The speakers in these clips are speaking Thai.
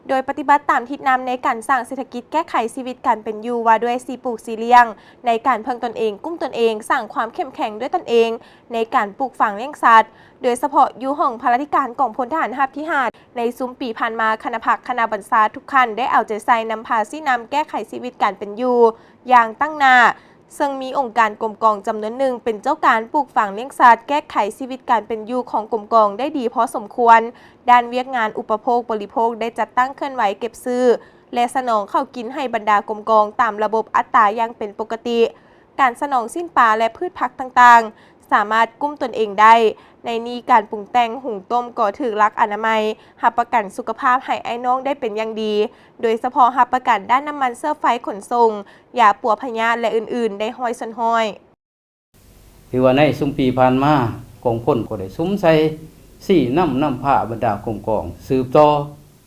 โดยปฏิบัติตามทิศนำในการสร้างเศรษฐกิจแก้ไขชีวิตการเป็นอยู่ว่าด้วยสีปลูกสีเลี้ยงในการเพิ่งตนเองกุ้มตนเองสร้างความเข้มแข็งด้วยตนเองในการปลูกฝังเลี้ยงสัตว์โดยเฉพาะอยู่ห้องพลธิการกองพลทหารราบที่5ในซุ้มปีผ่านมาคณะพักคณะบรรษาทุกขั้นได้เอาใจใส่นำพาซี่นำแก้ไขชีวิตการเป็นอยู่อย่างตั้งหน้าซึ่งมีองค์การกรมกองจำนวนหนึ่งเป็นเจ้าการปลูกฝังเลี้ยงสัตว์แก้ไขชีวิตการเป็นอยู่ของกรมกองได้ดีพอสมควรด้านเวียกงานอุปโภคบริโภคได้จัดตั้งเคลื่อนไหวเก็บซื้อและสนองเข้ากินให้บรรดากรมกองตามระบบอัตราอย่างเป็นปกติการสนองสิ้นปลาและพืชผักต่างๆสามารถกุ้มตนเองได้ในนี้การปรุงแต่งหุงต้มก่อถือรักอนามัยรับประกันสุขภาพให้ไอ้น้องได้เป็นอย่างดีโดยเฉพาะรับประกันด้านน้ำมันเสื้อไฟขนส่งยาปัวพยาธิและอื่นๆได้ห้อยส่วนห้อยที่ว่าในซุ้มปีผ่านมากองพลก็ได้ซุ้มใส่สี่น้ำผ้าบรรดากรมกองสืบต่อ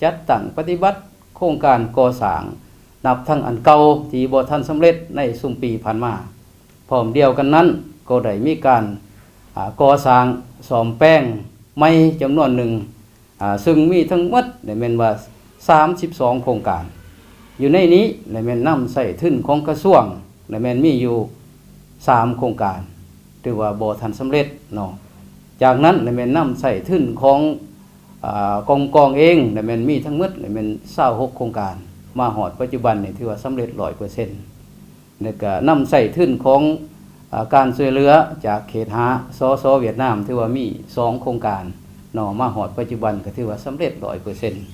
จัดตั้งปฏิบัติโครงการก่อสร้างนับทั้งอันเก่าที่บ่ทันสำเร็จในซุ้มปีผ่านมาพร้อมเดียวกันนั้นก็ได้มีการก่อสร้างซ่อมแป้งไม้จำนวนหนึ่งซึ่งมีทั้งหมดได้แม่นว่า32โครงการอยู่ในนี้ได้แม่นนำใส่ทุนของกระทรวงได้แม่นมีอยู่3โครงการถือว่าบ่ทันสำเร็จเนาะจากนั้นได้แม่นนำใส่ทุนของกองกองเองได้แม่นมีทั้งหมดได้แม่น26โครงการมาฮอดปัจจุบันนี่ถือว่าสำเร็จ 100% แล้วก็นำใส่ทุนของการช่วยเหลือจากเขต5สเวียดนามถือว่ามี2โครงการเนาะมาฮอดปัจจุบันก็ถือว่าสำเร็จ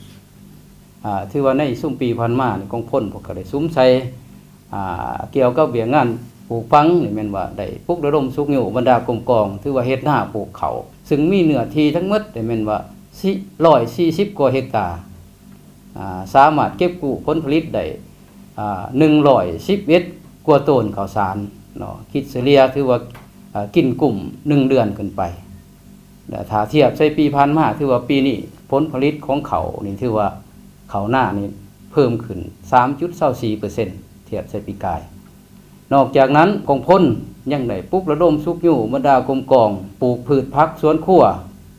100%ถือว่าในซุ้มปีผ่านมานี่กองพลพวกก็ได้ซุ้มใส่เกี่ยวกับเวียงงานปลูกฟังนี่แม่นว่าได้ปลูกระดมสุกอยู่บรรดากรมกองถือว่าเฮ็ดหน้าปลูกเขาซึ่งมีเนื้อที่ทั้งหมดได้แม่นว่า140กว่าเฮกตาร์สามารถเก็บกู้ผลผลิตได้111กว่าต้นข้าวสารเนาะคิดเฉลี่ยถือว่ากินกลุ่ม1เดือนขึ้นไปแต่ถ้าเทียบใส่ปีผ่านมาถือว่าปีนี้ผลผลิตของเขานี่ถือว่าเขาหน้านี่เพิ่มขึ้น 3.24% เทียบใส่ปีกายนอกจากนั้นกองพลยังได้ปลูกระดมสุกอยู่บรรดากรมกองปลูกพืชผักสวนครัว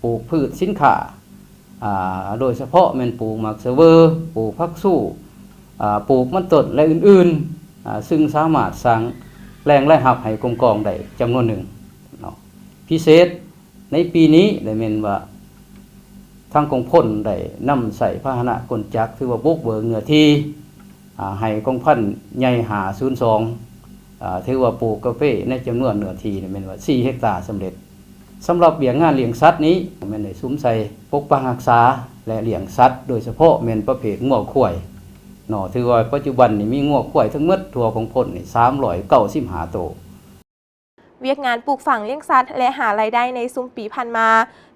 ปลูกพืชสินค้าโดยเฉพาะแม่นปลูกหมากเสวอปลูกผักสู้ปลูกมันต้นและอื่นๆซึ่งสามารถสร้างแรงรายรับให้กรมกองได้จำนวนหนึ่งเนาะพิเศษในปีนี้ได้แม่นว่าทางกองพลได้นำใส่พาหนะกลจักรถือว่าบุกเบิกเนื้อที่ให้กองพันใหญ่502ถือว่าปลูกกาแฟในจำนวนเนื้อที่แม่นว่า4เฮกตาร์สำเร็จสำหรับเลี้ยงงานเลี้ยงสัตว์นี้แม่นได้ซุ้มใส่ปกปักรักษาและเลี้ยงสัตว์โดยเฉพาะแม่นประเภทงัวควายเนาะถือว่าปัจจุบันนี่มีงัวควายทั้งหมดทั่วของพลนี่395ตัวเวียกงานปลูกฝังเลี้ยงสัตว์และหารายได้ในซุ้มปีผ่านมา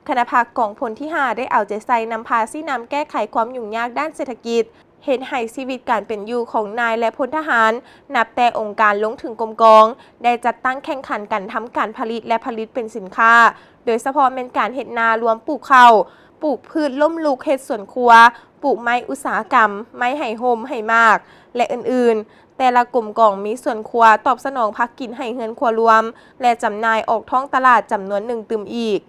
คณะพักกองพลที่5ได้เอาใจใส่นำพาซี่นำแก้ไขความยุ่งยากด้านเศรษฐกิจเห็นให้ชีวิตการเป็นอยู่ของนายและพลทหารนับแต่องค์การลงถึงกรมกองได้จัดตั้งแข่งขันกันทำการผลิตและผลิตเป็นสินค้าโดยเฉพาะเป็นการเฮ็ดนารวมปลูกข้าวปลูกพืชล้มลุกเฮ็ดสวนครัวปลูกไม้อุตสาหกรรมไม้ไห่โฮมไห่มากและอื่นๆแต่ละกลุ่มกองมีส่วนครัวตอบสนองพักกินให้เฮือนครัวรวมและจำหน่ายออกท้องตลาดจำนวนหนึ่งตึมอีก